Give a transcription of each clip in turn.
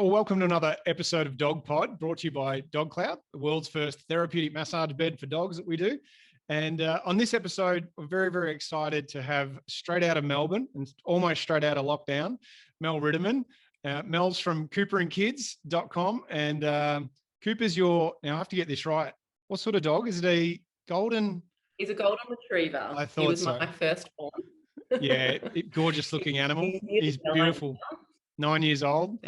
Well, welcome to another episode of Dog Pod, brought to you by Dog Cloud, the world's first therapeutic massage bed for dogs that we do. And on this episode, we're very, very excited to have straight out of Melbourne and almost straight out of lockdown, Mel Ritterman. Mel's from cooperandkids.com. And Cooper's now I have to get this right. What sort of dog? Is it a golden? He's a golden retriever. I thought he was so. my firstborn. Yeah, gorgeous looking animal. He's beautiful. 9 years old.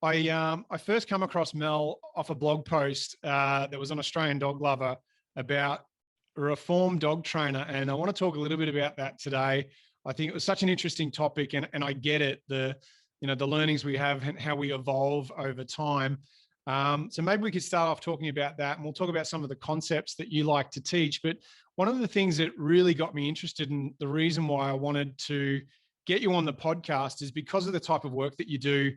I first come across Mel off a blog post that was on Australian Dog Lover about a reformed dog trainer, and I want to talk a little bit about that today. I think it was such an interesting topic, and I get it, the learnings we have and how we evolve over time. So maybe we could start off talking about that, and we'll talk about some of the concepts that you like to teach. But one of the things that really got me interested, and the reason why I wanted to get you on the podcast, is because of the type of work that you do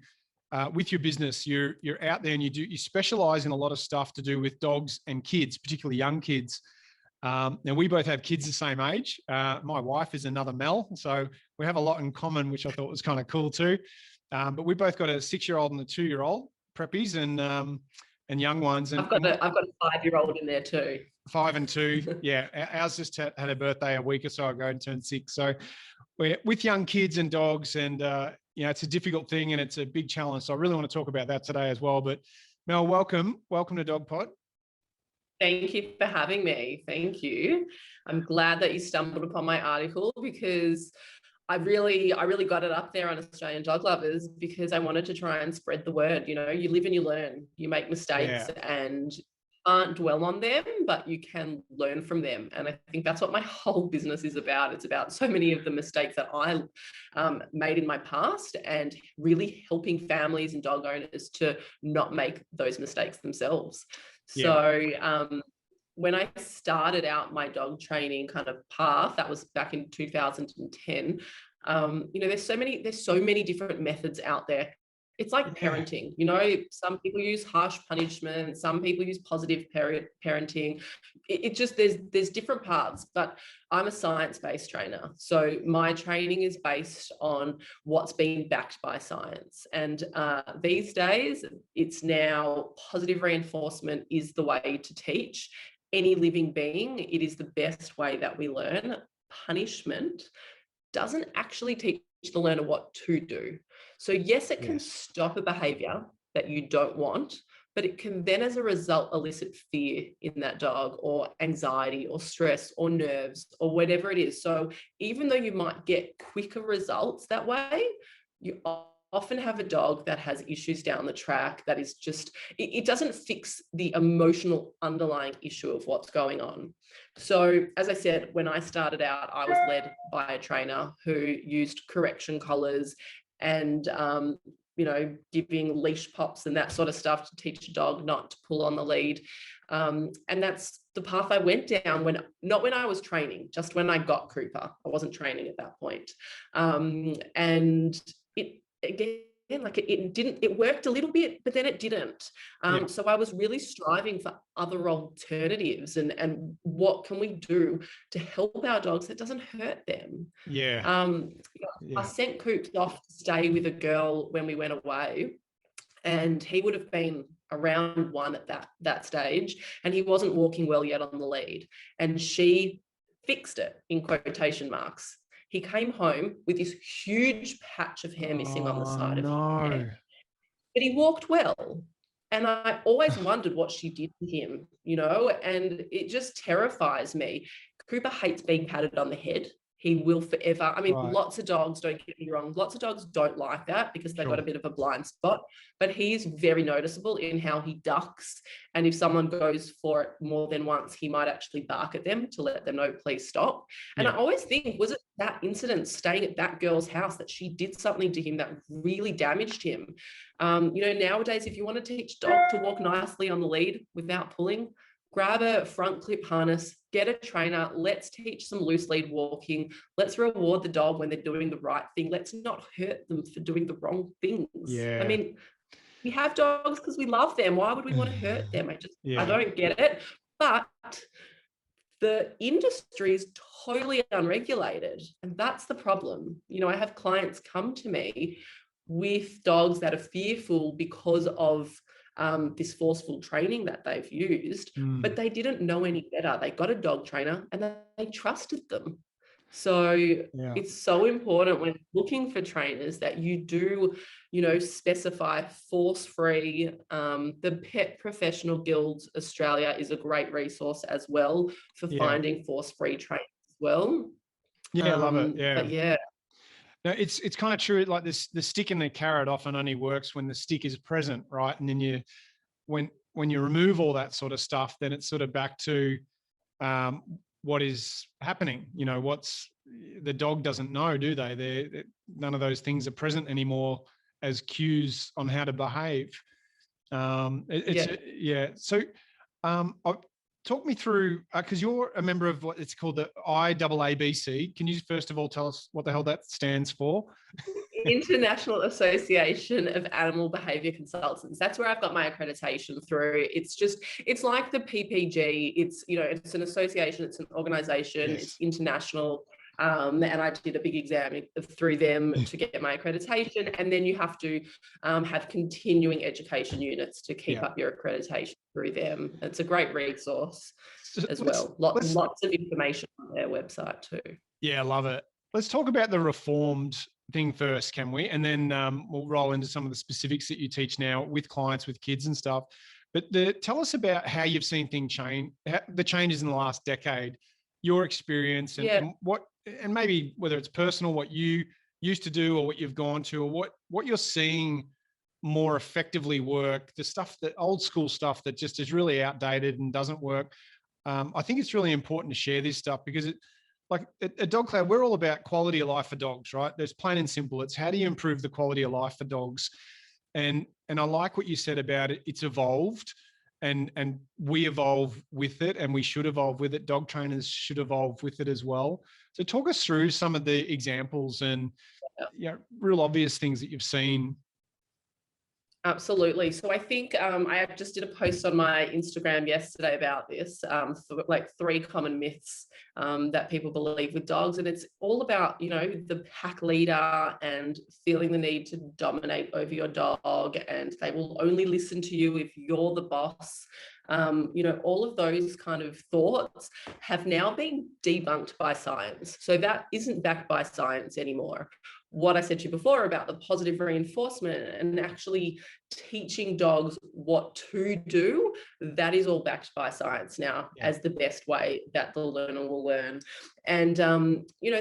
with your business. You're out there and you specialize in a lot of stuff to do with dogs and kids, particularly young kids. Now we both have kids the same age. My wife is another Mel, so we have a lot in common, which I thought was kind of cool too. But we both got a 6-year-old and a 2-year-old, preppies and young ones. And I've got a 5-year-old in there too. 5 and 2. Yeah, ours just had a birthday a week or so ago and turned 6. So we're with young kids and dogs, and it's a difficult thing and it's a big challenge. So I really want to talk about that today as well. But Mel, welcome to Dog Pod. Thank you for having me. Thank you. I'm glad that you stumbled upon my article, because I really got it up there on Australian Dog Lovers because I wanted to try and spread the word. You live and you learn. You make mistakes and can't dwell on them, but you can learn from them. And I think that's what my whole business is about. It's about so many of the mistakes that I made in my past, and really helping families and dog owners to not make those mistakes themselves. So when I started out my dog training kind of path, that was back in 2010, there's so many different methods out there. It's like parenting, some people use harsh punishment, some people use positive parenting. It just, there's different paths, but I'm a science-based trainer. So my training is based on what's being backed by science. And these days, it's now positive reinforcement is the way to teach any living being. It is the best way that we learn. Punishment doesn't actually teach the learner what to do. So yes, it can stop a behavior that you don't want, but it can then as a result elicit fear in that dog, or anxiety or stress or nerves or whatever it is. So even though you might get quicker results that way, you often have a dog that has issues down the track that is just, it doesn't fix the emotional underlying issue of what's going on. So as I said, when I started out, I was led by a trainer who used correction collars and, giving leash pops and that sort of stuff to teach a dog not to pull on the lead. And that's the path I went down not when I was training, just when I got Cooper. I wasn't training at that point. And it worked a little bit, but then it didn't. So I was really striving for other alternatives and what can we do to help our dogs that doesn't hurt them. I sent Coops off to stay with a girl when we went away, and he would have been around 1 at that stage, and he wasn't walking well yet on the lead, and she fixed it in quotation marks. He came home with this huge patch of hair missing on the side of his head. But he walked well. And I always wondered what she did to him, and it just terrifies me. Cooper hates being patted on the head. He will forever. I mean, lots of dogs, don't get me wrong, lots of dogs don't like that because they've got a bit of a blind spot, but he's very noticeable in how he ducks. And if someone goes for it more than once, he might actually bark at them to let them know, please stop. And I always think, was it that incident staying at that girl's house that she did something to him that really damaged him? Nowadays, if you want to teach a dog to walk nicely on the lead without pulling, grab a front clip harness, get a trainer, let's teach some loose lead walking. Let's reward the dog when they're doing the right thing. Let's not hurt them for doing the wrong things. I mean, we have dogs because we love them. Why would we want to hurt them? I don't get it. But the industry is totally unregulated, and that's the problem. I have clients come to me with dogs that are fearful because of this forceful training that they've used, but they didn't know any better. They got a dog trainer and they trusted them. So it's so important when looking for trainers that you do, specify force-free. The Pet Professional Guilds Australia is a great resource as well for finding force-free trainers as well. Yeah, I love it. Yeah. But yeah. No, it's kind of true. Like this, the stick and the carrot often only works when the stick is present, right? And then when you remove all that sort of stuff, then it's sort of back to what is happening. What's the dog doesn't know, do they? None of those things are present anymore as cues on how to behave. So, talk me through, because you're a member of what it's called the IAABC. Can you first of all tell us what the hell that stands for? International Association of Animal Behavior Consultants. That's where I've got my accreditation through. It's like the PPG. It's an association, it's an organization, It's international. And I did a big exam through them to get my accreditation. And then you have to have continuing education units to keep up your accreditation through them. It's a great resource as well. Lots of information on their website too. Yeah, I love it. Let's talk about the reformed thing first, can we? And then we'll roll into some of the specifics that you teach now with clients, with kids and stuff. But tell us about how you've seen things change, the changes in the last decade, your experience, and what, and maybe whether it's personal, what you used to do or what you've gone to, or what you're seeing more effectively work, the stuff, that old school stuff that just is really outdated and doesn't work. I think it's really important to share this stuff because like at Dog Cloud, we're all about quality of life for dogs, right? There's plain and simple. It's how do you improve the quality of life for dogs? And I like what you said about it. It's evolved and we evolve with it, and we should evolve with it. Dog trainers should evolve with it as well. So talk us through some of the examples and real obvious things that you've seen. Absolutely. So I think I just did a post on my Instagram yesterday about this, like 3 common myths that people believe with dogs. And it's all about, the pack leader and feeling the need to dominate over your dog, and they will only listen to you if you're the boss. All of those kind of thoughts have now been debunked by science. So that isn't backed by science anymore. What I said to you before about the positive reinforcement and actually teaching dogs what to do, that is all backed by science now as the best way that the learner will learn. And,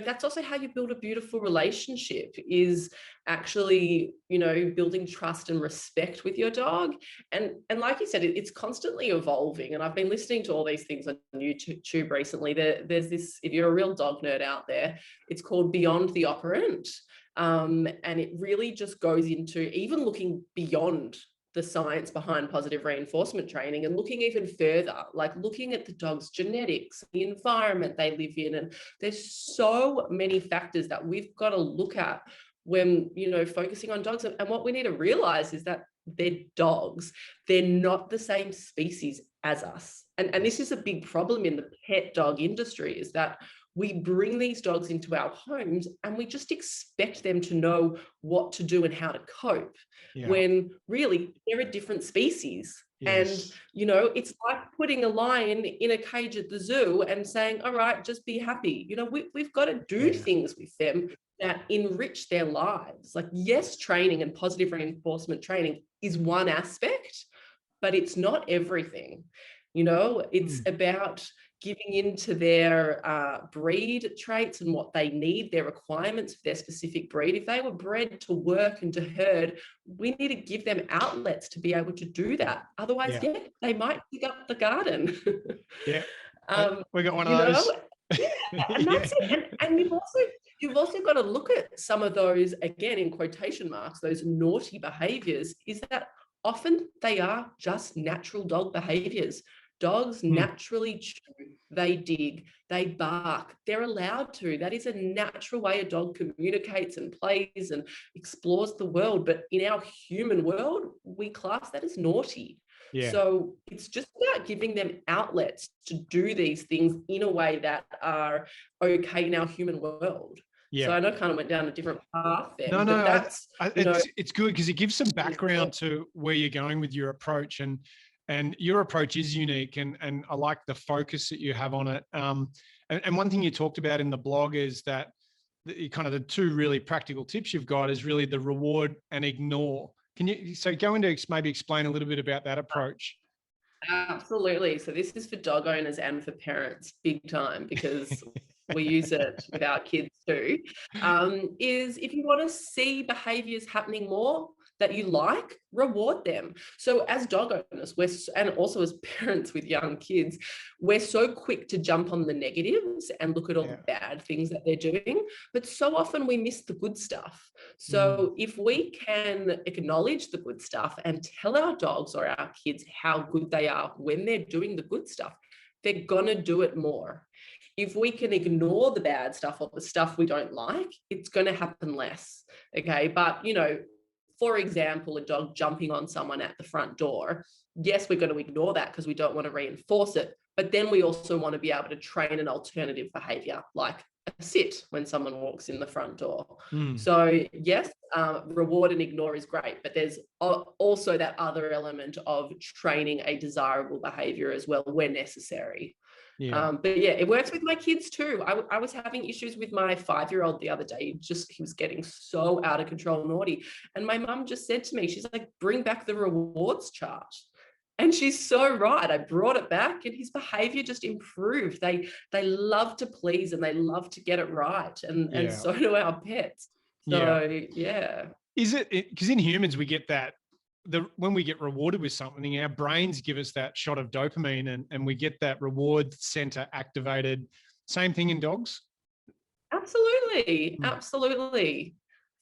that's also how you build a beautiful relationship, is actually, building trust and respect with your dog. And like you said, it's constantly evolving. And I've been listening to all these things on YouTube recently. There's this, if you're a real dog nerd out there, it's called Beyond the Operant. And it really just goes into even looking beyond the science behind positive reinforcement training and looking even further, like looking at the dog's genetics, the environment they live in. And there's so many factors that we've got to look at when, focusing on dogs. And what we need to realize is that they're dogs. They're not the same species as us. And this is a big problem in the pet dog industry, is that we bring these dogs into our homes and we just expect them to know what to do and how to cope, when really they're a different species. And, it's like putting a lion in a cage at the zoo and saying, all right, just be happy. We've got to do things with them that enrich their lives. Like, yes, training and positive reinforcement training is one aspect, but it's not everything. It's about giving into their breed traits and what they need, their requirements for their specific breed. If they were bred to work and to herd, we need to give them outlets to be able to do that. Otherwise, they might pick up the garden. We got one of those. And that's it. And you've also got to look at some of those, again, in quotation marks, those naughty behaviors, is that often they are just natural dog behaviors. Dogs naturally chew, they dig, they bark. They're allowed to. That is a natural way a dog communicates and plays and explores the world. But in our human world, we class that as naughty. So it's just about giving them outlets to do these things in a way that are okay in our human world. Yeah. So I know I kind of went down a different path there. No, but that's, it's good because it gives some background to where you're going with your approach, and your approach is unique, and I like the focus that you have on it. And one thing you talked about in the blog is that kind of the two really practical tips you've got is really the reward and ignore. Can you go into maybe explain a little bit about that approach? Absolutely. So this is for dog owners and for parents, big time, because we use it with our kids too. Is if you want to see behaviors happening more that you like, reward them. So as dog owners, and also as parents with young kids, we're so quick to jump on the negatives and look at all the bad things that they're doing, but so often we miss the good stuff. So if we can acknowledge the good stuff and tell our dogs or our kids how good they are when they're doing the good stuff, they're gonna do it more. If we can ignore the bad stuff or the stuff we don't like, it's going to happen less. Okay. But, for example, a dog jumping on someone at the front door, yes, we're going to ignore that because we don't want to reinforce it. But then we also want to be able to train an alternative behavior, like a sit when someone walks in the front door. So yes, reward and ignore is great, but there's also that other element of training a desirable behavior as well where necessary. But yeah, it works with my kids too. I was having issues with my 5-year-old the other day. He was getting so out of control naughty. And my mum just said to me, she's like, bring back the rewards chart. And she's so right. I brought it back and his behavior just improved. They love to please and they love to get it right. And so do our pets. So yeah. Is it, because in humans, we get that, when we get rewarded with something, our brains give us that shot of dopamine and we get that reward center activated. Same thing in dogs? Absolutely. Absolutely.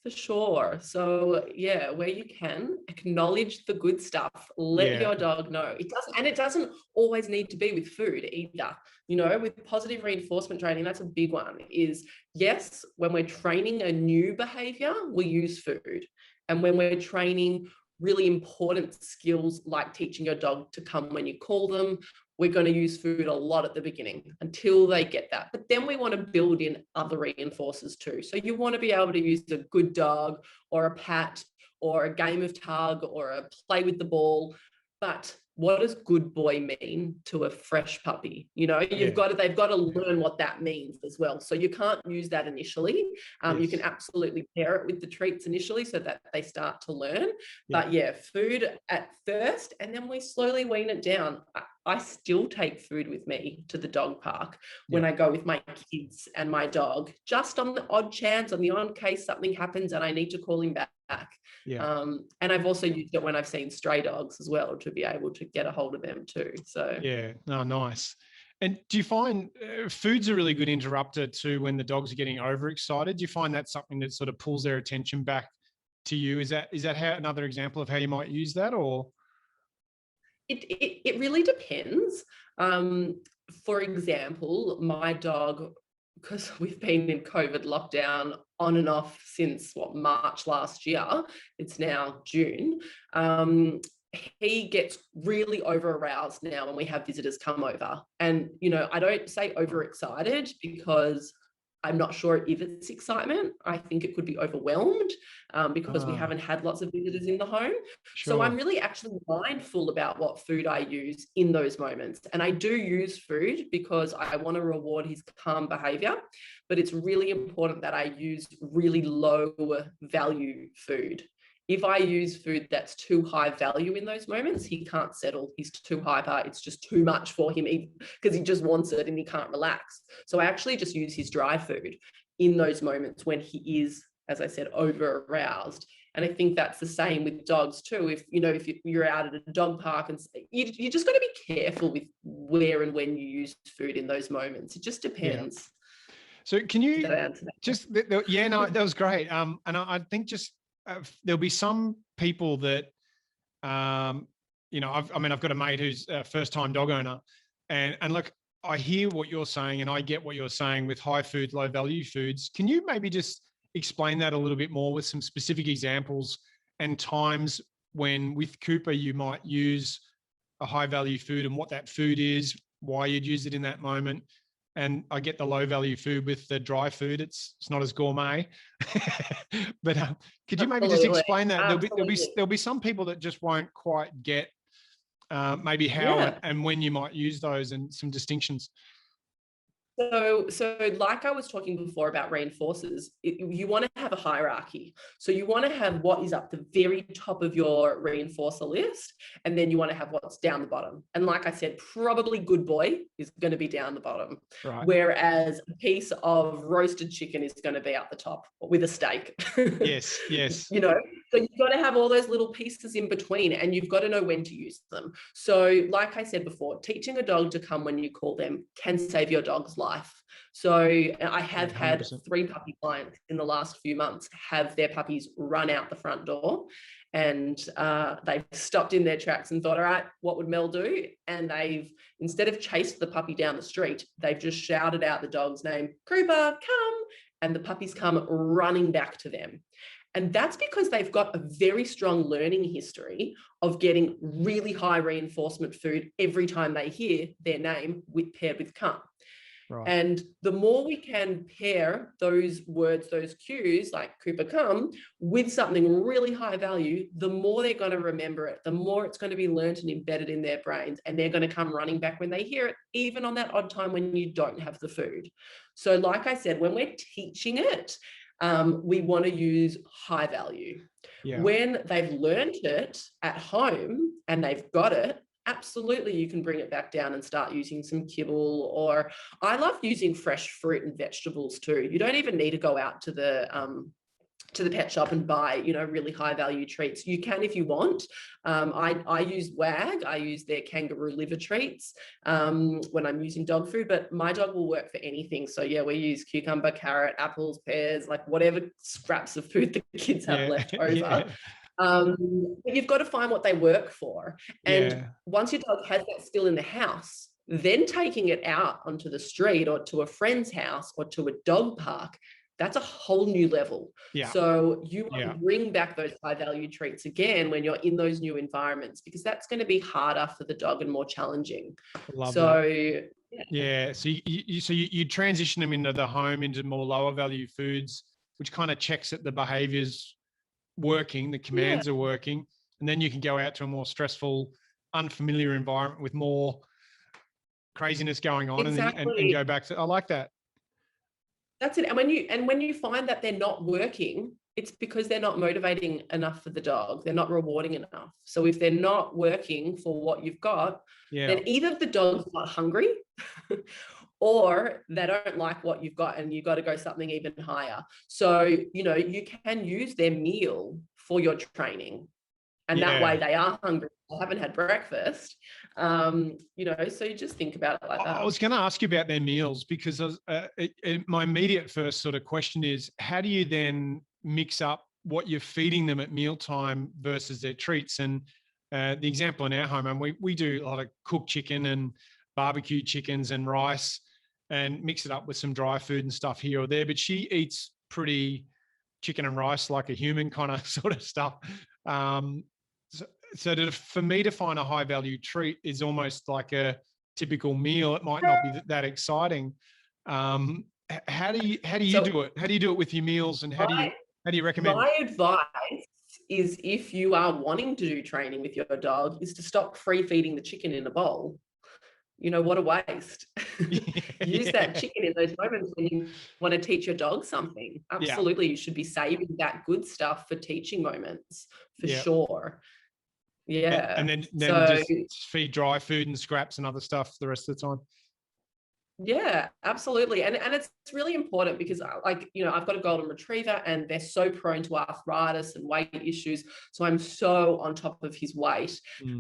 For sure. So yeah, where you can acknowledge the good stuff, let your dog know. It doesn't always need to be with food either. With positive reinforcement training, that's a big one, is yes, when we're training a new behavior, we use food. And when we're training really important skills like teaching your dog to come when you call them, we're going to use food a lot at the beginning until they get that. But then we want to build in other reinforcers too. So you want to be able to use a good dog or a pat or a game of tug or a play with the ball. But what does good boy mean to a fresh puppy? They've got to learn what that means as well. So you can't use that initially. You can absolutely pair it with the treats initially so that they start to learn. But yeah, food at first, and then we slowly wean it down. I still take food with me to the dog park when I go with my kids and my dog, just on the odd chance, on the odd case something happens and I need to call him back. And I've also used it when I've seen stray dogs as well to be able to get a hold of them too. So nice. And do you find food's a really good interrupter to when the dogs are getting overexcited? Do you find that's something that sort of pulls their attention back to you? Is that another example of how you might use that, or? It really depends. For example, my dog, because we've been in COVID lockdown on and off since March last year, it's now June. He gets really over aroused now when we have visitors come over. And, I don't say overexcited because I'm not sure if it's excitement. I think it could be overwhelmed because we haven't had lots of visitors in the home. Sure. So I'm really actually mindful about what food I use in those moments. And I do use food because I want to reward his calm behavior, but it's really important that I use really low value food. If I use food that's too high value in those moments, he can't settle. He's too hyper. It's just too much for him because he just wants it and he can't relax. So I actually just use his dry food in those moments when he is, as I said, over aroused. And I think that's the same with dogs too. If you're out at a dog park and you just got to be careful with where and when you use food in those moments. It just depends. Yeah. So can you that was great. And I think just there'll be some people that, I've got a mate who's a first-time dog owner, and look, I hear what you're saying, and I get what you're saying with high food, low value foods. Can you maybe just explain that a little bit more with some specific examples and times when with Cooper you might use a high value food and what that food is, why you'd use it in that moment, and I get the low value food with the dry food. It's not as gourmet. But could you maybe just Absolutely. explain that? Absolutely. There'll be some people that just won't quite get maybe how Yeah. and when you might use those and some distinctions. So like I was talking before about reinforcers, you want to have a hierarchy. So you want to have what is up the very top of your reinforcer list, and then you want to have what's down the bottom. And like I said, probably good boy is going to be down the bottom, Right. whereas a piece of roasted chicken is going to be up the top with a steak. Yes, yes. You know, so you've got to have all those little pieces in between, and you've got to know when to use them. So like I said before, teaching a dog to come when you call them can save your dog's life. So I have 100%. had 3 puppy clients in the last few months have their puppies run out the front door, and they've stopped in their tracks and thought, all right, what would Mel do? And they've, instead of chased the puppy down the street, they've just shouted out the dog's name, Cooper, come, and the puppies come running back to them. And that's because they've got a very strong learning history of getting really high reinforcement food every time they hear their name paired with come. Right. And the more we can pair those words, those cues like Cooper come with something really high value, the more they're going to remember it, the more it's going to be learned and embedded in their brains, and they're going to come running back when they hear it, even on that odd time when you don't have the food. So like I said, when we're teaching it, we want to use high value. Yeah. When they've learned it at home and they've got it, absolutely you can bring it back down and start using some kibble. Or I love using fresh fruit and vegetables too. You don't even need to go out to the pet shop and buy, you know, really high value treats. You can if you want. I use WAG. I use their kangaroo liver treats when I'm using dog food, but my dog will work for anything. So yeah, we use cucumber, carrot, apples, pears, like whatever scraps of food the kids have left over. Yeah. But you've got to find what they work for. And once your dog has that skill in the house, then taking it out onto the street or to a friend's house or to a dog park, that's a whole new level. Yeah. So you want to bring back those high value treats again when you're in those new environments, because that's going to be harder for the dog and more challenging. Love so that. Yeah. So you transition them into the home, into more lower value foods, which kind of checks that the behaviors working, the commands are working, and then you can go out to a more stressful, unfamiliar environment with more craziness going on, and go back to. I like that. That's it. And when you find that they're not working, it's because they're not motivating enough for the dog. They're not rewarding enough. So if they're not working for what you've got, then either the dog's not hungry or they don't like what you've got and you've got to go something even higher. So, you know, you can use their meal for your training. And that way they are hungry. They haven't had breakfast. You know, so you just think about it like that. I was going to ask you about their meals, because my immediate first sort of question is, how do you then mix up what you're feeding them at mealtime versus their treats? And the example in our home, and we do a lot of cooked chicken and barbecue chickens and rice and mix it up with some dry food and stuff here or there. But she eats pretty chicken and rice like a human kind of sort of stuff. So for me to find a high value treat is almost like a typical meal. It might not be that exciting. How do you do it? How do you do it with your meals, and how do you recommend? My advice is, if you are wanting to do training with your dog, is to stop free feeding the chicken in a bowl. You know, what a waste. Use that chicken in those moments when you want to teach your dog something. Absolutely. You should be saving that good stuff for teaching moments, for sure. Yeah. And then just feed dry food and scraps and other stuff the rest of the time. Yeah, absolutely. And it's really important because, like, you know, I've got a golden retriever and they're so prone to arthritis and weight issues. So I'm so on top of his weight. You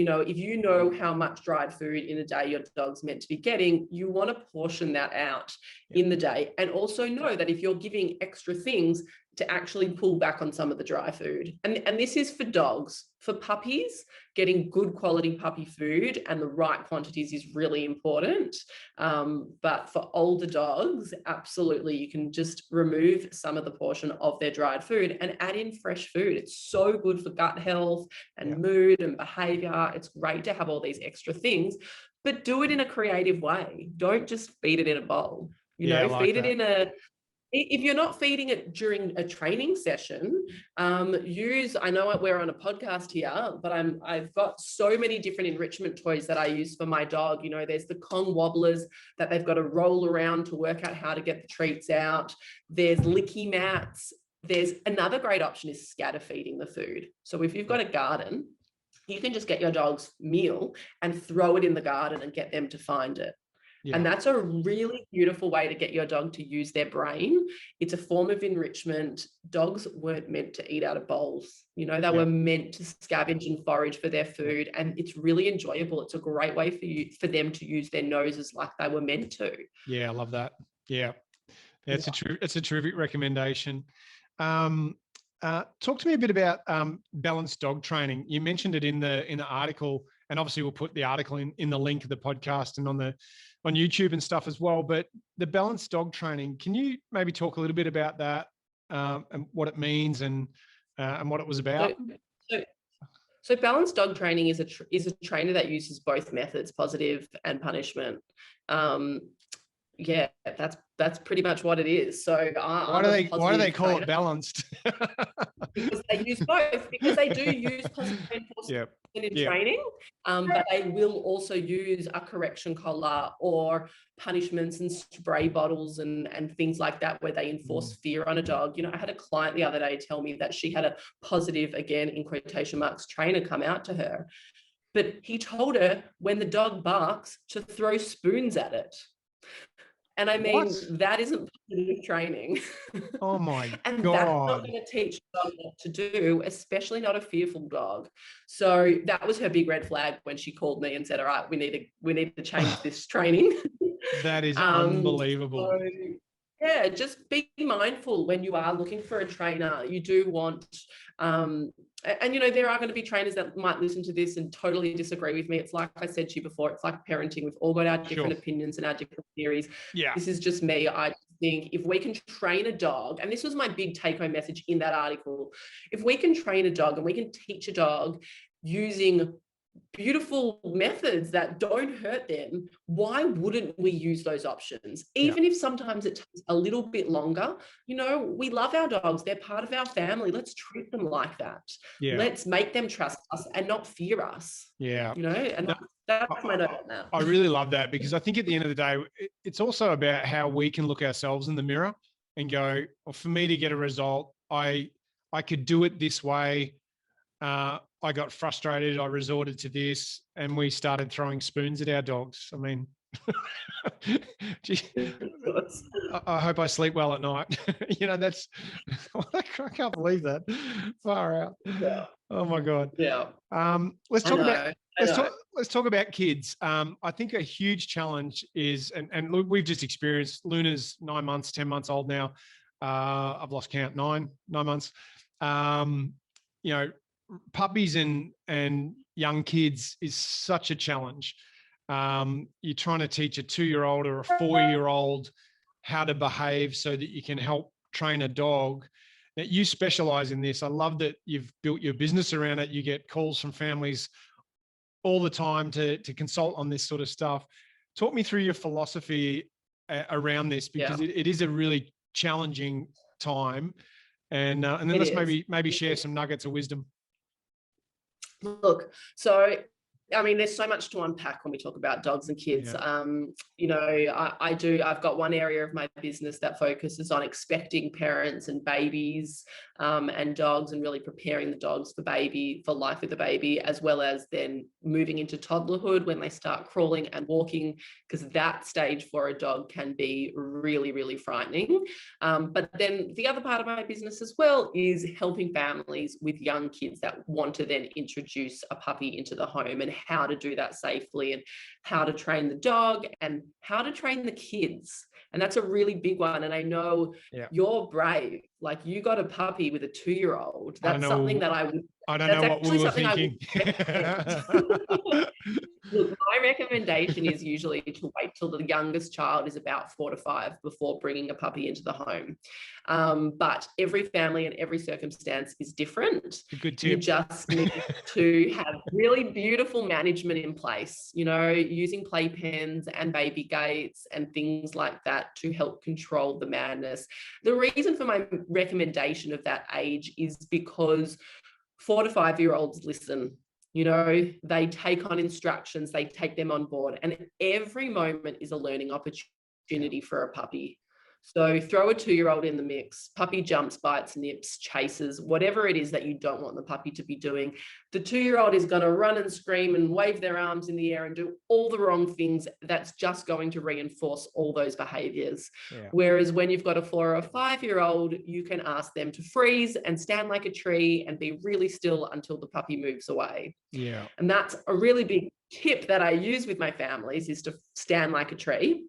know, if you know how much dried food in a day your dog's meant to be getting, you want to portion that out in the day. And also know that if you're giving extra things, to actually pull back on some of the dry food. And this is for dogs. For puppies, getting good quality puppy food and the right quantities is really important. But for older dogs, absolutely, you can just remove some of the portion of their dried food and add in fresh food. It's so good for gut health and mood and behavior. It's great to have all these extra things. but do it in a creative way. Don't just feed it in a bowl, I like feed that. it in a, if you're not feeding it during a training session, I know we're on a podcast here, but I've got so many different enrichment toys that I use for my dog. There's the Kong wobblers that they've got to roll around to work out how to get the treats out. There's licky mats. There's another great option is scatter feeding the food. So if you've got a garden, you can just get your dog's meal and throw it in the garden and get them to find it. Yeah. And that's a really beautiful way to get your dog to use their brain. It's a form of enrichment. Dogs weren't meant to eat out of bowls. They were meant to scavenge and forage for their food. And it's really enjoyable. It's a great way for them to use their noses like they were meant to. Yeah, I love that. Yeah. It's a terrific recommendation. Talk to me a bit about balanced dog training. You mentioned it in the article, and obviously we'll put the article in the link of the podcast and on YouTube and stuff as well. But the balanced dog training, can you maybe talk a little bit about that and what it means and what it was about? So balanced dog training is a trainer that uses both methods, positive and punishment. Yeah, that's pretty much what it is. So why do they call it balanced? Because they use both, because they do use positive reinforcement in training, but they will also use a correction collar or punishments and spray bottles and things like that, where they enforce fear on a dog. I had a client the other day tell me that she had a positive, again in quotation marks, trainer come out to her, but he told her when the dog barks to throw spoons at it. And I mean, that isn't positive training. Oh my and God. That's not going to teach a dog what to do, especially not a fearful dog. So that was her big red flag when she called me and said, all right, we need to change this training. That is unbelievable. So, yeah, just be mindful when you are looking for a trainer. You do want, and there are going to be trainers that might listen to this and totally disagree with me. It's like I said to you before, it's like parenting. We've all got our different opinions and our different theories. Yeah. This is just me. I think if we can train a dog, and this was my big take-home message in that article, if we can train a dog and we can teach a dog using beautiful methods that don't hurt them, why wouldn't we use those options? Even if sometimes it takes a little bit longer. We love our dogs. They're part of our family. Let's treat them like that. Let's make them trust us and not fear us. And that's my note on that. I really love that, because I think at the end of the day, it's also about how we can look ourselves in the mirror and go, well, for me to get a result, I could do it this way. I got frustrated. I resorted to this, and we started throwing spoons at our dogs. I mean, I hope I sleep well at night. That's, I can't believe that. Far out. Yeah. Oh my God. Yeah. Let's talk about kids. I think a huge challenge is, and we've just experienced, Luna's 9 months, 10 months old now. I've lost count, 9 months. Puppies and young kids is such a challenge. You're trying to teach a 2-year-old or a 4-year-old how to behave so that you can help train a dog. Now, you specialize in this. I love that you've built your business around it. You get calls from families all the time to consult on this sort of stuff. Talk me through your philosophy around this, because it is a really challenging time. And then let's maybe share some nuggets of wisdom. Look, so I mean, there's so much to unpack when we talk about dogs and kids. I've got one area of my business that focuses on expecting parents and babies and dogs, and really preparing the dogs for life with the baby, as well as then moving into toddlerhood when they start crawling and walking, because that stage for a dog can be really, really frightening. But then the other part of my business as well is helping families with young kids that want to then introduce a puppy into the home, and how to do that safely, and how to train the dog and how to train the kids. And that's a really big one. And I know you're brave. Like, you got a puppy with a 2-year-old. That's something that I don't know what we were thinking. Look, my recommendation is usually to wait till the youngest child is about 4 to 5 before bringing a puppy into the home. But every family and every circumstance is different. A good tip. You just need to have really beautiful management in place, you know, using playpens and baby gates and things like that to help control the madness. The reason for my recommendation of that age is because 4 to 5-year-olds listen. You know, they take on instructions, they take them on board, and every moment is a learning opportunity for a puppy. So throw a 2-year-old in the mix, puppy jumps, bites, nips, chases, whatever it is that you don't want the puppy to be doing. The 2-year-old is going to run and scream and wave their arms in the air and do all the wrong things. That's just going to reinforce all those behaviors. Yeah. Whereas when you've got a 4 or a 5-year-old, you can ask them to freeze and stand like a tree and be really still until the puppy moves away. Yeah. And that's a really big tip that I use with my families, is to stand like a tree.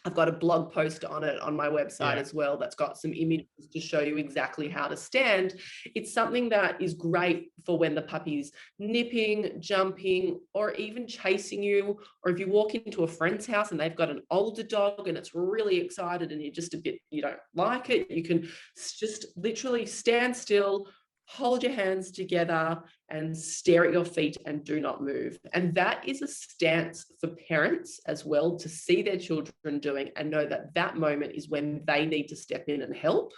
I've got a blog post on it on my website as well that's got some images to show you exactly how to stand. It's something that is great for when the puppy's nipping, jumping, or even chasing you. Or if you walk into a friend's house and they've got an older dog and it's really excited and you're just a bit, you don't like it, you can just literally stand still, hold your hands together and stare at your feet and do not move. And that is a stance for parents as well to see their children doing and know that that moment is when they need to step in and help.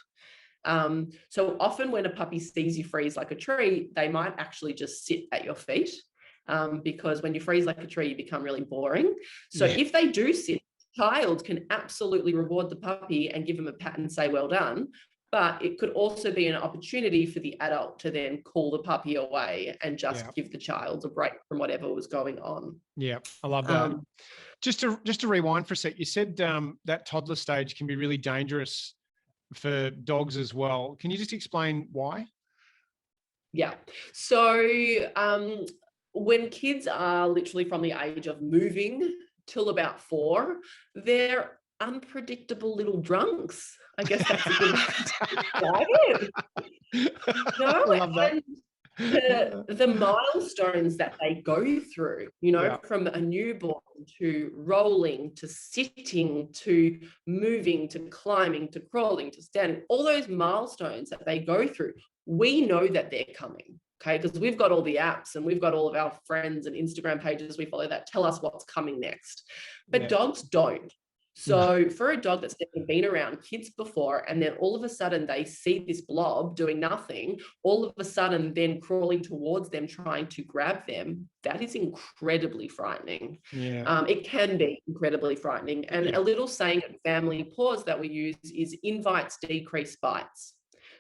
So often when a puppy sees you freeze like a tree, they might actually just sit at your feet, because when you freeze like a tree, you become really boring. So if they do sit, the child can absolutely reward the puppy and give them a pat and say, well done. But it could also be an opportunity for the adult to then call the puppy away and just give the child a break from whatever was going on. Yeah, I love that. Just to rewind for a sec, you said that toddler stage can be really dangerous for dogs as well. Can you just explain why? Yeah. So when kids are literally from the age of moving till about 4, they're unpredictable little drunks. I guess that's a good way to describe it. No, I love that. The milestones that they go through, you know, from a newborn to rolling to sitting to moving to climbing to crawling to standing, all those milestones that they go through, we know that they're coming. Okay, because we've got all the apps and we've got all of our friends and Instagram pages we follow that tell us what's coming next. But dogs don't. So for a dog that's never been around kids before, and then all of a sudden they see this blob doing nothing, all of a sudden then crawling towards them, trying to grab them, that is incredibly frightening. It can be incredibly frightening. And a little saying at Family Paws that we use is invites decrease bites.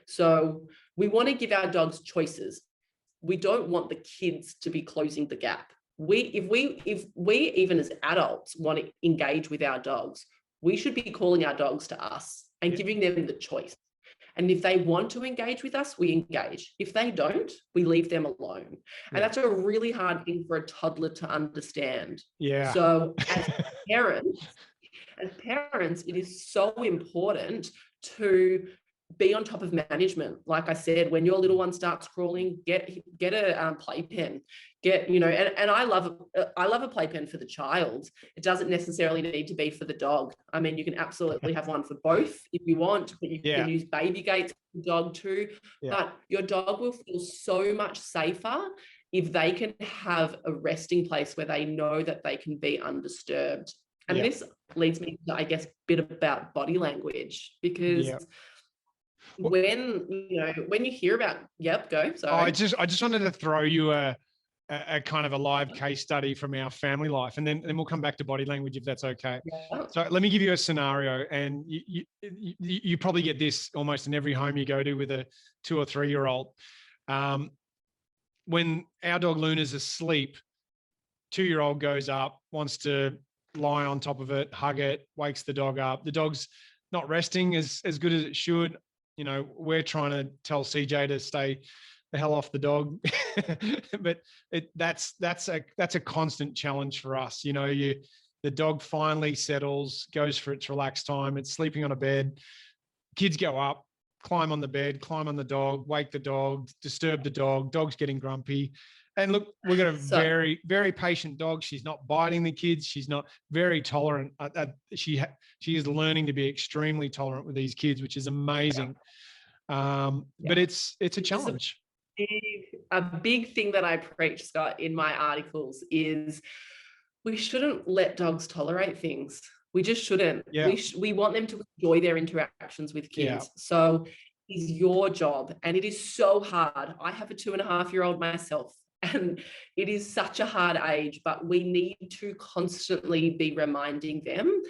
So we want to give our dogs choices. We don't want the kids to be closing the gap. If we even as adults want to engage with our dogs, we should be calling our dogs to us and giving them the choice. And if they want to engage with us, we engage. If they don't, we leave them alone. And that's a really hard thing for a toddler to understand. So as parents, it is so important to be on top of management. Like I said, when your little one starts crawling, get a playpen. And I love a playpen for the child. It doesn't necessarily need to be for the dog. I mean, you can absolutely have one for both if you want, but you can use baby gates for the dog too. But your dog will feel so much safer if they can have a resting place where they know that they can be undisturbed. And this leads me to, I guess, a bit about body language, because when you hear about go. Sorry. I just wanted to throw you a kind of a live case study from our family life, and then we'll come back to body language if that's okay. So let me give you a scenario, and you probably get this almost in every home you go to with a 2 or 3-year-old. When our dog Luna's asleep, 2-year-old goes up, wants to lie on top of it, hug it, wakes the dog up. The dog's not resting as good as it should. You know, we're trying to tell CJ to stay the hell off the dog, but that's a constant challenge for us. You know, the dog finally settles, goes for its relaxed time. It's sleeping on a bed. Kids go up, climb on the bed, climb on the dog, wake the dog, disturb the dog. Dog's getting grumpy, And look, we've got a So very, very patient dog. She's not biting the kids. She's not very tolerant. She is learning to be extremely tolerant with these kids, which is amazing. But it's a challenge. A big thing that I preach, Scott, in my articles is we shouldn't let dogs tolerate things. We just shouldn't. Yeah. We want them to enjoy their interactions with kids. Yeah. So it's your job. And it is so hard. I have a 2.5-year-old myself, and it is such a hard age, but we need to constantly be reminding them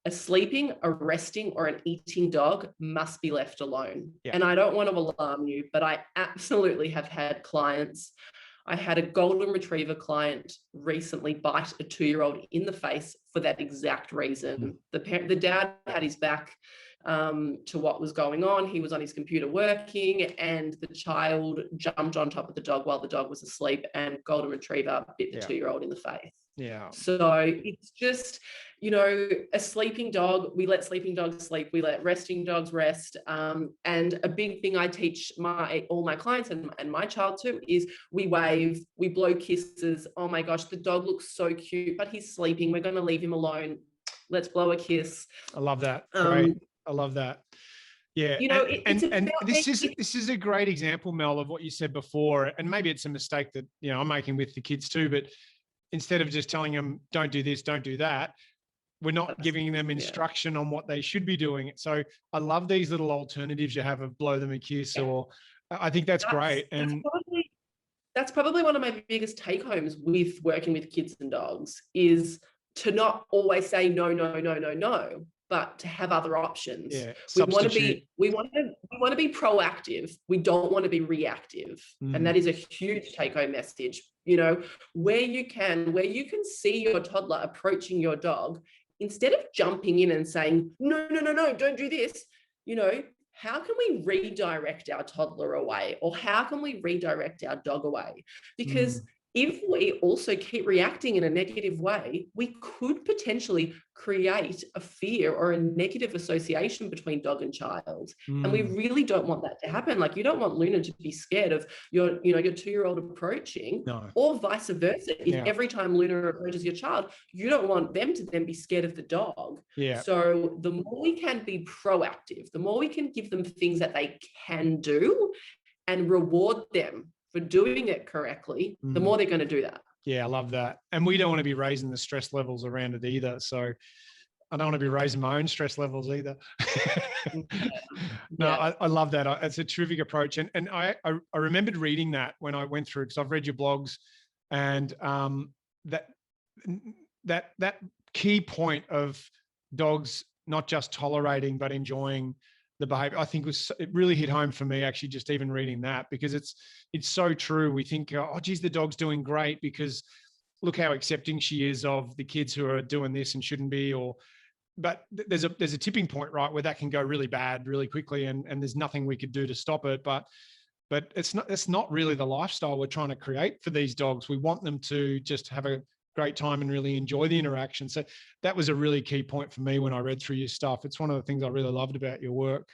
a sleeping, a resting, or an eating dog must be left alone. Yeah. And I don't want to alarm you, but I absolutely have had clients. I had a golden retriever client recently bite a 2-year-old in the face for that exact reason. The dad had his back to what was going on. He was on his computer working, and the child jumped on top of the dog while the dog was asleep, and golden retriever bit the 2-year-old in the face. Yeah. So it's just, a sleeping dog, we let sleeping dogs sleep, we let resting dogs rest. And a big thing I teach all my clients and my child too is we wave, we blow kisses. Oh my gosh, the dog looks so cute, but he's sleeping. We're going to leave him alone. Let's blow a kiss. I love that. Great. I love that. Yeah. And this is a great example, Mel, of what you said before. And maybe it's a mistake that, I'm making with the kids too, but instead of just telling them, don't do this, don't do that, we're not giving them instruction on what they should be doing. So I love these little alternatives you have of blow them a kiss, or I think that's great. And that's probably one of my biggest take homes with working with kids and dogs is to not always say no, no, no, no, no, but to have other options. Yeah, we want to be proactive. We don't want to be reactive. And that is a huge take home message. Where you can see your toddler approaching your dog, instead of jumping in and saying, no, no, no, no, don't do this, how can we redirect our toddler away, or how can we redirect our dog away? Because if we also keep reacting in a negative way, we could potentially create a fear or a negative association between dog and child. And we really don't want that to happen. Like, you don't want Luna to be scared of your 2-year-old approaching, or vice versa. If every time Luna approaches your child, you don't want them to then be scared of the dog. Yeah. So the more we can be proactive, the more we can give them things that they can do and reward them for doing it correctly, the more they're going to do that. Yeah, I love that. And we don't want to be raising the stress levels around it either. So I don't want to be raising my own stress levels either. I love that. It's a terrific approach. And I remembered reading that when I went through, because I've read your blogs, and that key point of dogs not just tolerating but enjoying the behavior, I think it really hit home for me, actually, just even reading that, because it's so true. We think, oh, geez, the dog's doing great because look how accepting she is of the kids who are doing this and shouldn't be, but there's a tipping point, right, where that can go really bad really quickly, and there's nothing we could do to stop it. But it's not really the lifestyle we're trying to create for these dogs. We want them to just have a great time and really enjoy the interaction. So that was a really key point for me when I read through your stuff. It's one of the things I really loved about your work.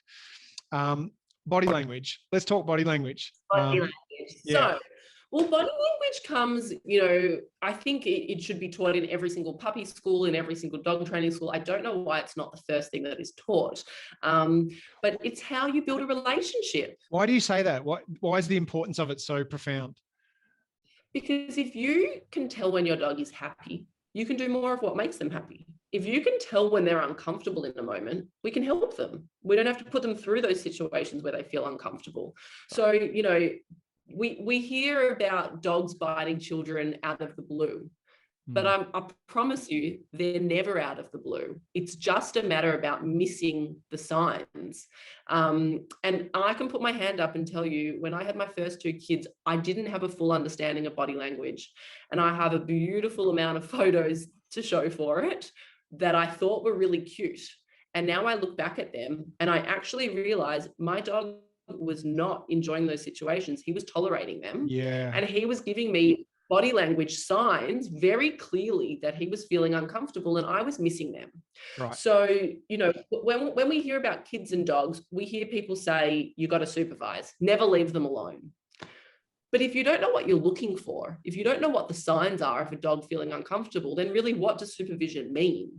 Body language. Let's talk body language. Body language. So, well, body language comes, I think it should be taught in every single puppy school, in every single dog training school. I don't know why it's not the first thing that is taught, but it's how you build a relationship. Why do you say that? Why is the importance of it so profound? Because if you can tell when your dog is happy, you can do more of what makes them happy. If you can tell when they're uncomfortable in a moment, we can help them. We don't have to put them through those situations where they feel uncomfortable. So, we hear about dogs biting children out of the blue, but I promise you, they're never out of the blue. It's just a matter about missing the signs. And I can put my hand up and tell you, when I had my first 2 kids, I didn't have a full understanding of body language. And I have a beautiful amount of photos to show for it that I thought were really cute. And now I look back at them and I actually realize my dog was not enjoying those situations. He was tolerating them. Yeah. And he was giving me body language signs very clearly that he was feeling uncomfortable, and I was missing them. Right. So, when we hear about kids and dogs, we hear people say, you got to supervise, never leave them alone. But if you don't know what you're looking for, if you don't know what the signs are of a dog feeling uncomfortable, then really what does supervision mean?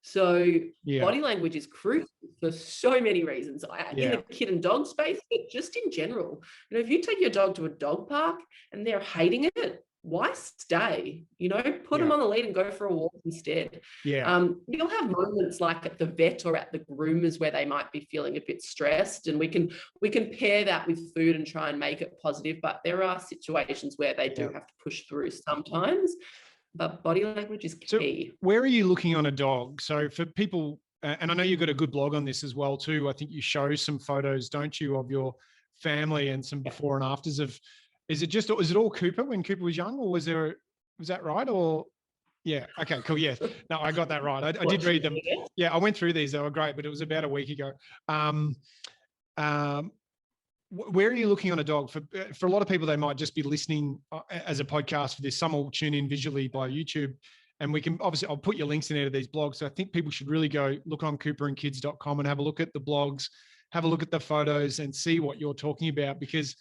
So body language is crucial for so many reasons in the kid and dog space, but just in general. You know, if you take your dog to a dog park and they're hating it, why stay? You know, put them on the lead and go for a walk instead. You'll have moments like at the vet or at the groomers where they might be feeling a bit stressed, and we can pair that with food and try and make it positive. But there are situations where they do have to push through sometimes. But body language is key. So where are you looking on a dog? So for people, and I know you've got a good blog on this as well too. I think you show some photos, don't you, of your family and some before and afters of. Is it all Cooper when Cooper was young, or was that right? Or okay, cool. Yeah, no, I got that right. I did read them. Yeah, I went through these. They were great, but it was about a week ago. Where are you looking on a dog? For a lot of people, they might just be listening as a podcast for this. Some will tune in visually by YouTube, and we can obviously, I'll put your links in there to these blogs. So I think people should really go look on cooperandkids.com and have a look at the blogs, have a look at the photos, and see what you're talking about, because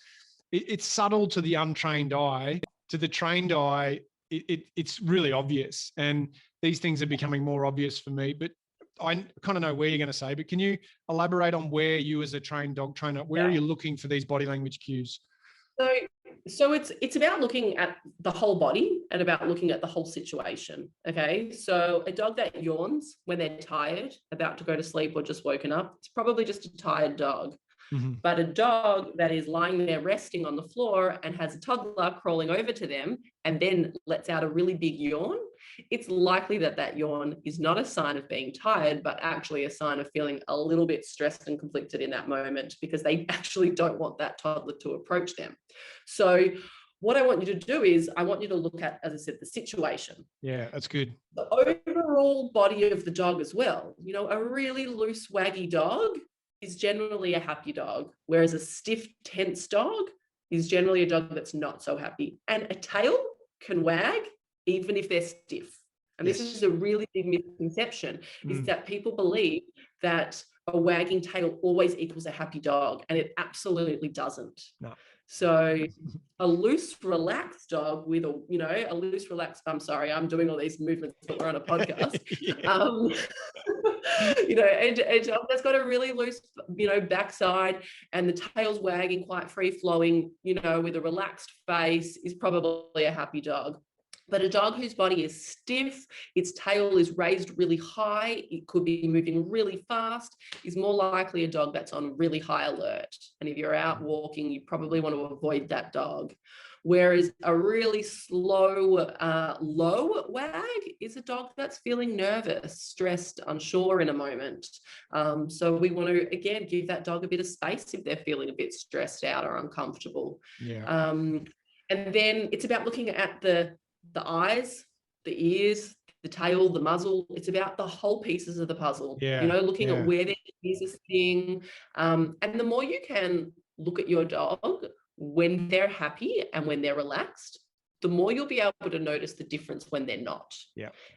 it's subtle to the untrained eye. To the trained eye, it's really obvious, and these things are becoming more obvious for me. But I kind of know where you're going to say, but can you elaborate on where you as a trained dog trainer, where are you looking for these body language cues? So it's about looking at the whole body and about looking at the whole situation. Okay. So a dog that yawns when they're tired, about to go to sleep or just woken up, it's probably just a tired dog. But a dog that is lying there resting on the floor and has a toddler crawling over to them and then lets out a really big yawn, it's likely that that yawn is not a sign of being tired, but actually a sign of feeling a little bit stressed and conflicted in that moment, because they actually don't want that toddler to approach them. So what I want you to do is I want you to look at, as I said, the situation. Yeah, that's good. The overall body of the dog as well. You know, a really loose, waggy dog is generally a happy dog, whereas a stiff, tense dog is generally a dog that's not so happy. And a tail can wag even if they're stiff. And this is a really big misconception, is that people believe that a wagging tail always equals a happy dog, and it absolutely doesn't. No. So a loose, relaxed dog with a loose, relaxed, I'm sorry, I'm doing all these movements, but we're on a podcast. A dog that's got a really loose, backside, and the tail's wagging quite free flowing, with a relaxed face, is probably a happy dog. But a dog whose body is stiff, its tail is raised really high, it could be moving really fast, is more likely a dog that's on really high alert. And if you're out walking, you probably want to avoid that dog. Whereas a really slow, low wag is a dog that's feeling nervous, stressed, unsure in a moment. So we want to, again, give that dog a bit of space if they're feeling a bit stressed out or uncomfortable. And then it's about looking at the eyes, the ears, the tail, the muzzle. It's about the whole pieces of the puzzle, looking at where their ears are sitting. And the more you can look at your dog when they're happy and when they're relaxed, the more you'll be able to notice the difference when they're not.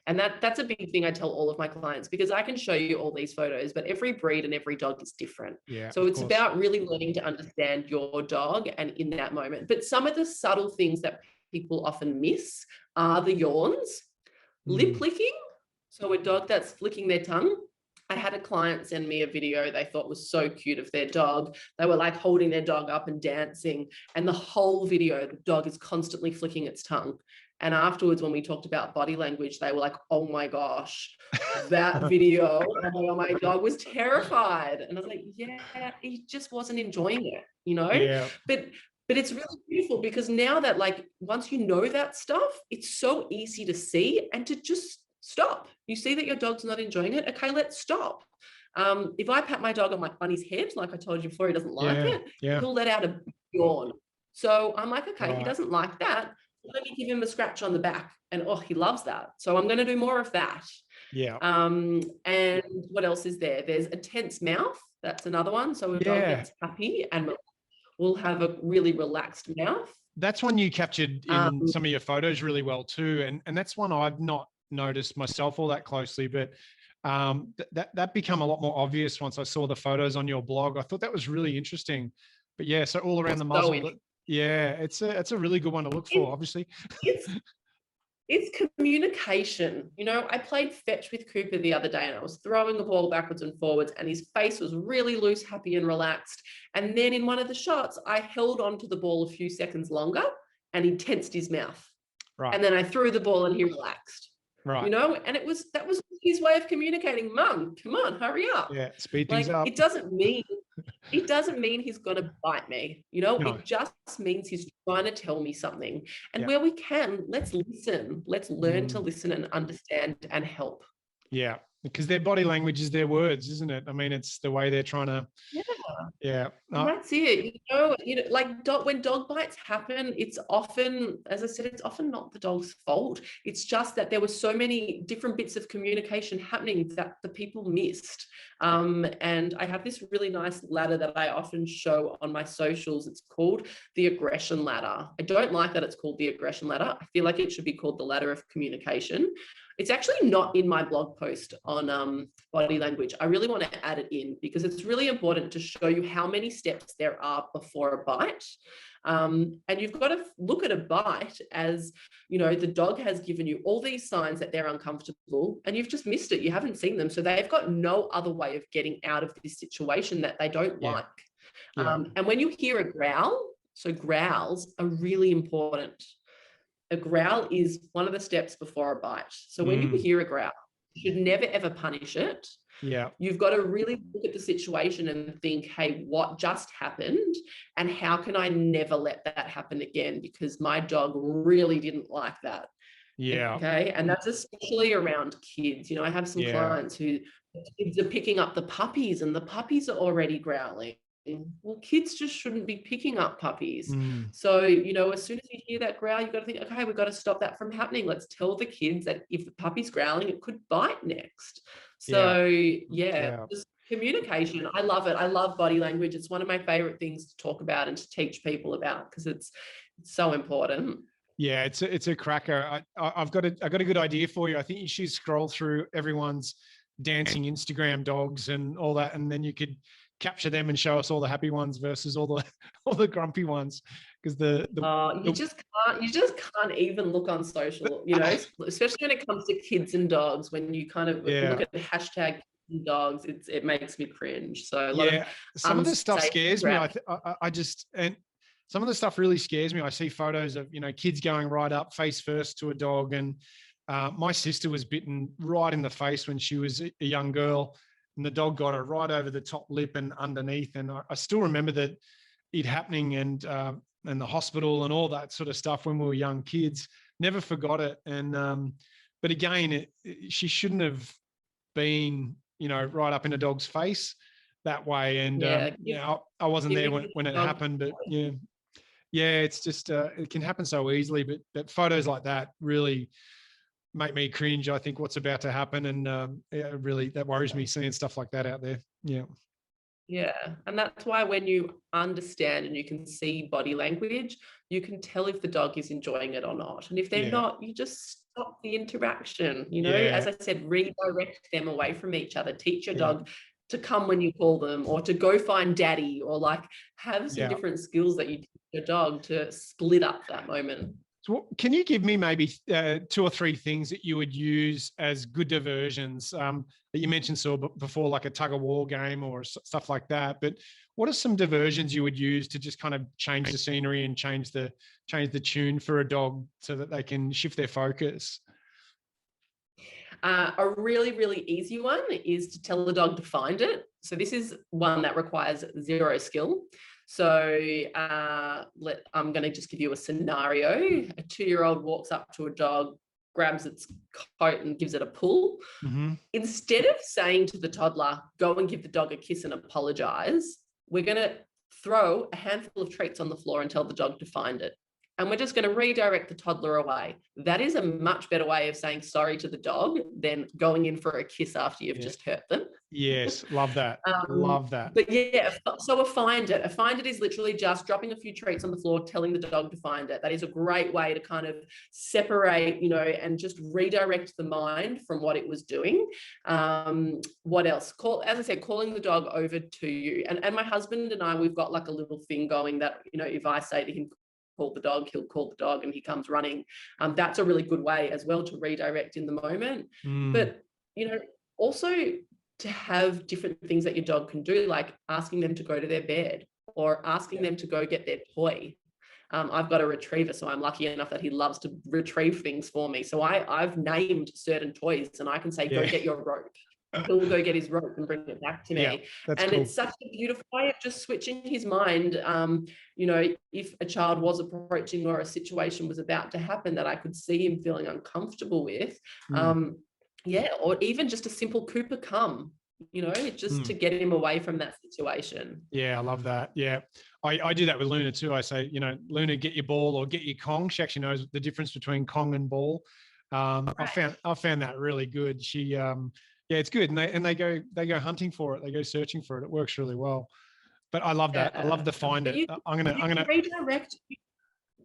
And that's a big thing I tell all of my clients, because I can show you all these photos, but every breed and every dog is different. So it's about really learning to understand your dog and in that moment. But some of the subtle things that people often miss are the yawns, lip licking. So a dog that's flicking their tongue. I had a client send me a video they thought was so cute of their dog. They were like holding their dog up and dancing, and the whole video, the dog is constantly flicking its tongue. And afterwards, when we talked about body language, they were like, oh my gosh, that video, oh, my dog was terrified. And I was like, yeah, he just wasn't enjoying it, But it's really beautiful, because now that, like, once you know that stuff, it's so easy to see and to just stop. You see that your dog's not enjoying it. Okay, let's stop. If I pat my dog on his head, like I told you before, he doesn't like it, he'll let out a yawn. So I'm like, okay, he doesn't like that. Let me give him a scratch on the back. And he loves that. So I'm going to do more of that. And what else is there? There's a tense mouth. That's another one. So a dog gets happy and will have a really relaxed mouth. That's one you captured in some of your photos really well too. And that's one I've not noticed myself all that closely, but that became a lot more obvious once I saw the photos on your blog. I thought that was really interesting. But so all around the muzzle, Yeah, it's a really good one to look for, obviously. It's It's communication. You know, I played fetch with Cooper the other day and I was throwing the ball backwards and forwards and his face was really loose, happy and relaxed. And then in one of the shots, I held on to the ball a few seconds longer and he tensed his mouth. Right. And then I threw the ball and he relaxed. Right. You know, and that was his way of communicating, Mum, come on, hurry up. Yeah, speed things up. It doesn't mean he's going to bite me. You know, No. it just means he's trying to tell me something. And Yeah. where we can, let's listen. Let's learn to listen and understand and help. Yeah, because their body language is their words, isn't it? I mean, it's the way they're trying to. Yeah. That's it. You know, like when dog bites happen, it's often, as I said, it's often not the dog's fault. It's just that there were so many different bits of communication happening that the people missed. And I have this really nice ladder that I often show on my socials. It's called the aggression ladder. I don't like that it's called the aggression ladder. I feel like it should be called the ladder of communication. It's actually not in my blog post on body language. I really want to add it in because it's really important to show you how many steps there are before a bite. And you've got to look at a bite as, you know, the dog has given you all these signs that they're uncomfortable and you've just missed it. You haven't seen them. So they've got no other way of getting out of this situation that they don't like. And when you hear a growl, so growls are really important. A growl is one of the steps before a bite. So when you hear a growl, you should never, ever punish it. Yeah. You've got to really look at the situation and think, hey, what just happened? And how can I never let that happen again? Because my dog really didn't like that. Yeah. Okay. And that's especially around kids. You know, I have some clients who kids are picking up the puppies and the puppies are already growling. Well, kids just shouldn't be picking up puppies. So, you know, as soon as you hear that growl, you've got to think, okay, we've got to stop that from happening. Let's tell the kids that if the puppy's growling, it could bite next. So, just communication. I love it. I love body language. It's one of my favorite things to talk about and to teach people about because it's so important. Yeah, it's a cracker. I got a good idea for you. I think you should scroll through everyone's dancing Instagram dogs and all that, and then you could capture them and show us all the happy ones versus all the grumpy ones, because you just can't even look on social, you know, especially when it comes to kids and dogs. When you kind of look at the hashtag dogs, it makes me cringe. So some of the stuff scares me. And some of the stuff really scares me. I see photos of, you know, kids going right up face first to a dog, and my sister was bitten right in the face when she was a young girl. And the dog got her right over the top lip and underneath. And I still remember that it happening and the hospital and all that sort of stuff when we were young kids. Never forgot it. And but again, she shouldn't have been, you know, right up in a dog's face that way. And I wasn't there when it happened. But it's just it can happen so easily. But photos like that really make me cringe. I think what's about to happen, and really that worries me, seeing stuff like that out there. And that's why when you understand and you can see body language, you can tell if the dog is enjoying it or not. And if they're not, you just stop the interaction. You know, as I said, redirect them away from each other. Teach your dog to come when you call them, or to go find daddy, or like have some different skills that you teach your dog to split up that moment. So can you give me maybe 2 or 3 things that you would use as good diversions that you mentioned before, like a tug of war game or stuff like that? But what are some diversions you would use to just kind of change the scenery and change the tune for a dog so that they can shift their focus? A really, really easy one is to tell the dog to find it. So this is one that requires 0 skill. So I'm going to just give you a scenario. A 2-year-old walks up to a dog, grabs its coat and gives it a pull. Instead of saying to the toddler, go and give the dog a kiss and apologize, we're going to throw a handful of treats on the floor and tell the dog to find it. and we're just going to redirect the toddler away. That is a much better way of saying sorry to the dog than going in for a kiss after you've just hurt them. Yes, love that. Love that. But yeah, so a find it. A find it is literally just dropping a few treats on the floor, telling the dog to find it. That is a great way to kind of separate, you know, and just redirect the mind from what it was doing. What else? As I said, calling the dog over to you. And my husband and I, we've got like a little thing going that, you know, if I say to him, call the dog, he'll call the dog and he comes running. That's a really good way as well to redirect in the moment. But, you know, also to have different things that your dog can do, like asking them to go to their bed or asking them to go get their toy. I've got a retriever, so I'm lucky enough that he loves to retrieve things for me. So I've named certain toys and I can say, go get your rope. He'll go get his rope and bring it back to me. Yeah, that's and cool. It's such a beautiful way of just switching his mind. You know, if a child was approaching or a situation was about to happen that I could see him feeling uncomfortable with, yeah, or even just a simple Cooper come, you know, just to get him away from that situation. Yeah, I love that. Yeah. I do that with Luna too. I say, you know, Luna, get your ball or get your Kong. She actually knows the difference between Kong and ball. I found that really good. She, yeah, it's good. And they go hunting for it. They go searching for it. It works really well. But I love that. I love the find it. I'm gonna redirect.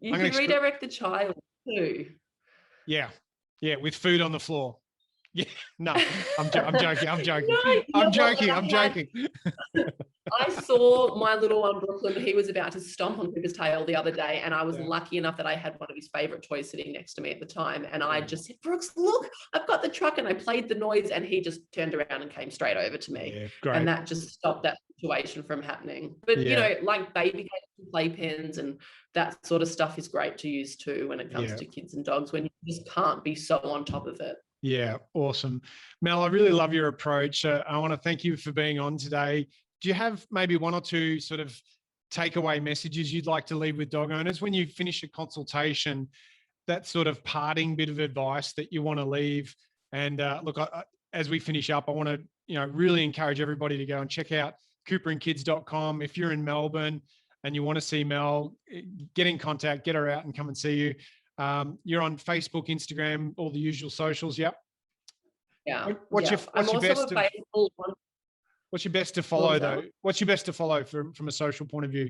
You can redirect the child too. Yeah. Yeah. With food on the floor. Yeah, no, I'm joking. I'm joking. No, I'm joking. I saw my little one, Brooklyn. He was about to stomp on Cooper's tail the other day, and I was lucky enough that I had one of his favorite toys sitting next to me at the time. And I just said, Brooks, look, I've got the truck, and I played the noise, and he just turned around and came straight over to me. Yeah, great. And that just stopped that situation from happening. But you know, like baby playpens and that sort of stuff is great to use too when it comes to kids and dogs, when you just can't be so on top of it. Yeah, awesome. Mel, I really love your approach. I want to thank you for being on today. Do you have maybe one or two sort of takeaway messages you'd like to leave with dog owners when you finish a consultation, that sort of parting bit of advice that you want to leave? And look, as we finish up, I want to, you know, really encourage everybody to go and check out cooperandkids.com. If you're in Melbourne and you want to see Mel, get in contact, get her out and come and see you. You're on Facebook, Instagram, all the usual socials. Yep. Yeah. What's your best to follow though? What's your best to follow from a social point of view?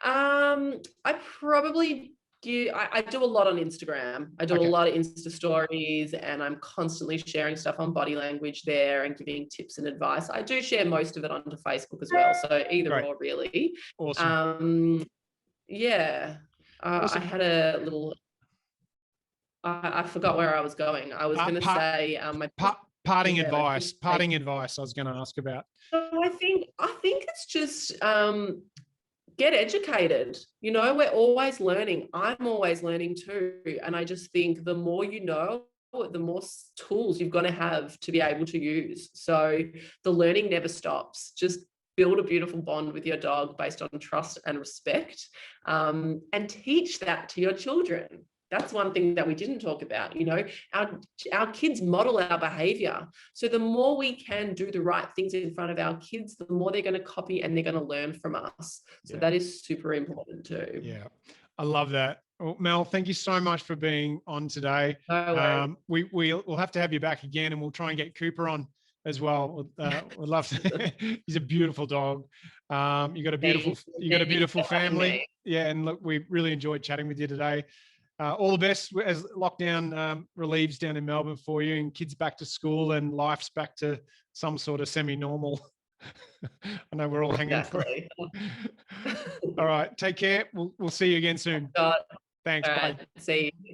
I probably do. I do a lot on Instagram. I do a lot of Insta stories, and I'm constantly sharing stuff on body language there and giving tips and advice. I do share most of it onto Facebook as well. So either or, really. Awesome. Yeah. I had a little, I forgot where I was going. I was going to say my parting advice I was going to ask about. So I think it's just get educated. You know, we're always learning. I'm always learning too. And I just think the more you know, the more tools you've got to have to be able to use. So the learning never stops. Just build a beautiful bond with your dog based on trust and respect, and teach that to your children. That's one thing that we didn't talk about. You know, our kids model our behavior. So the more we can do the right things in front of our kids, the more they're going to copy and they're going to learn from us. So that is super important too. Yeah, I love that. Well, Mel, thank you so much for being on today. No worries. We'll have to have you back again, and we'll try and get Cooper on as well. We'd love to. He's a beautiful dog. You got a beautiful family. Yeah, and look, we really enjoyed chatting with you today. All the best as lockdown relieves down in Melbourne for you, and kids back to school and life's back to some sort of semi-normal. I know we're all hanging for it. All right, take care. We'll see you again soon. Thanks. Bye. See you.